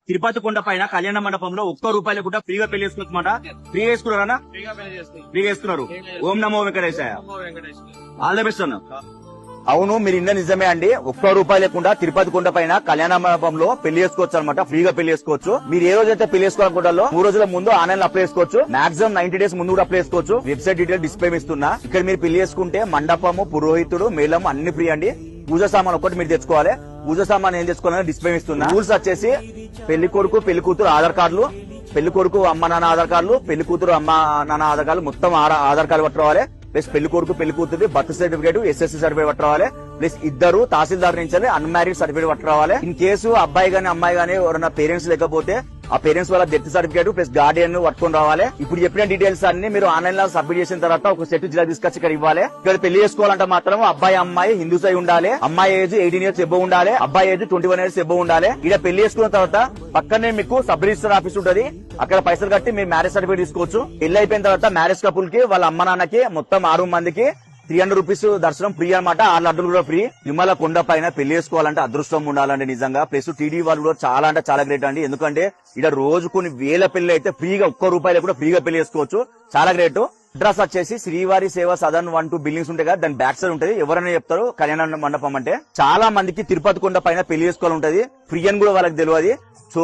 తిరుపతి కొండ పైన కళ్యాణ మండపంలో ₹1 కూడా ఫ్రీగా పెళ్లి చేసుకోవచ్చమాట. ఫ్రీగా వేసుకున్నారా? ఫ్రీగా వేసుకున్నారు. ఓం నమో వెంకటేశాయ. ఆల్ ద బెస్ట్ అన్న. అవును, మీరు ఇన్న నిజమే అండి. ₹1 లేకుండా తిరుపతి కొండ పైన కళ్యాణ మండపంలో పెళ్లి చేసుకోవచ్చు అనమాట. ఫ్రీగా పెళ్లి చేసుకోవచ్చు. మీరు ఏ రోజైతే పెళ్లి చేసుకోవాలనుకుంటారో 3 రోజుల ముందు ఆన్లైన్ లో అప్లై చేసుకోవచ్చు. మాక్సిమం 90 డేస్ ముందు కూడా అప్లై చేసుకోవచ్చు. వెబ్సైట్ డీటెయిల్ డిస్ప్లే ఇస్తున్నా. ఇక్కడ మీరు పెళ్లి చేసుకుంటే మండపము, పురోహితుడు, మేళం అన్ని ఫ్రీ అండి. పూజ సామాన్ ఒకటి మీరు తెచ్చుకోవాలి. పూజ సామాన్ ఏం తెచ్చుకోవాలని డిస్ప్లే ఇస్తున్నా. రూల్స్ వచ్చేసి పెళ్లి కొడుకు పెళ్లి కూతురు ఆధార్ కార్డులు, పెళ్లి కొడుకు అమ్మ నాన్న ఆధార్ కార్డులు, పెళ్లి కూతురు అమ్మ నాన్న ఆధార్ కార్డులు, మొత్తం ఆధార్ కార్డు పట్టుకోవాలి. ప్లస్ పెళ్లి కొడుకు పెళ్లి కూతురు బర్త్ సర్టిఫికేట్, ఎస్ఎస్సీ సర్టిఫికేట్ పట్టుకోవాలి. ప్లస్ ఇద్దరు తహసీల్దార్ నుంచి అన్మ్యారీడ్ సర్టిఫికేట్ పట్టుకోవాలి. ఇన్ కేసు అబ్బాయి గానీ అమ్మాయి గానీ ఎవరైనా పేరెంట్స్ లేకపోతే ఆ పేరెంట్స్ వాళ్ళ డెత్ సర్టిఫికేట్ ప్లస్ గార్డియన్ పట్టుకొని రావాలి. ఇప్పుడు చెప్పిన డీటెయిల్స్ అన్ని మీరు ఆన్లైన్ లో సబ్మిట్ చేసిన తర్వాత ఒక సెట్ జిల్లా తీసుకొచ్చి ఇక్కడ ఇవ్వాలి. ఇక్కడ పెళ్లి చేసుకోవాలంటే మాత్రం అబ్బాయి అమ్మాయి హిందూస్ అయి ఉండాలి. అమ్మాయి ఏజ్ 18 ఇయర్స్ ఎబో ఉండాలి. అబ్బాయి ఏజ్ 21 ఇయర్స్ ఎబో ఉండాలి. ఇక్కడ పెళ్లి చేసుకున్న తర్వాత పక్కనే మీకు సబ్ రిజిస్టర్ ఆఫీస్ ఉంటది. అక్కడ పైసలు కట్టి మీ మ్యారేజ్ సర్టిఫికేట్ తీసుకోవచ్చు. పెళ్లి అయిపోయిన తర్వాత మ్యారేజ్ కపుల్ కి వాళ్ళ అమ్మ నాన్నకి మొత్తం 6 మందికి ₹300 దర్శనం ఫ్రీ అనమాట. 6 లడ్డులు కూడా ఫ్రీ. విమల కొండ పైన పెళ్లి చేసుకోవాలంటే అదృష్టం ఉండాలండి నిజంగా. ప్లస్ టీడీ వాళ్ళు కూడా చాలా అంటే చాలా గ్రేట్ అండి. ఎందుకంటే ఇక్కడ రోజు కొన్ని వేల పెళ్లి అయితే ఫ్రీగా ₹1 కూడా ఫ్రీగా పెళ్లి చేసుకోవచ్చు. చాలా గ్రేట్. అడ్రస్ వచ్చేసి శ్రీవారి సేవ సదన్ 1, 2 బిల్డింగ్స్ ఉంటాయి కదా, దాని బ్యాక్ సైడ్ ఉంటది. ఎవరైనా చెప్తారు కళ్యాణ మండపం అంటే. చాలా మందికి తిరుపతి కొండ పైన పెళ్లి చేసుకోవాలంటది. ఫ్రీ అని కూడా వాళ్ళకి తెలియదు. సో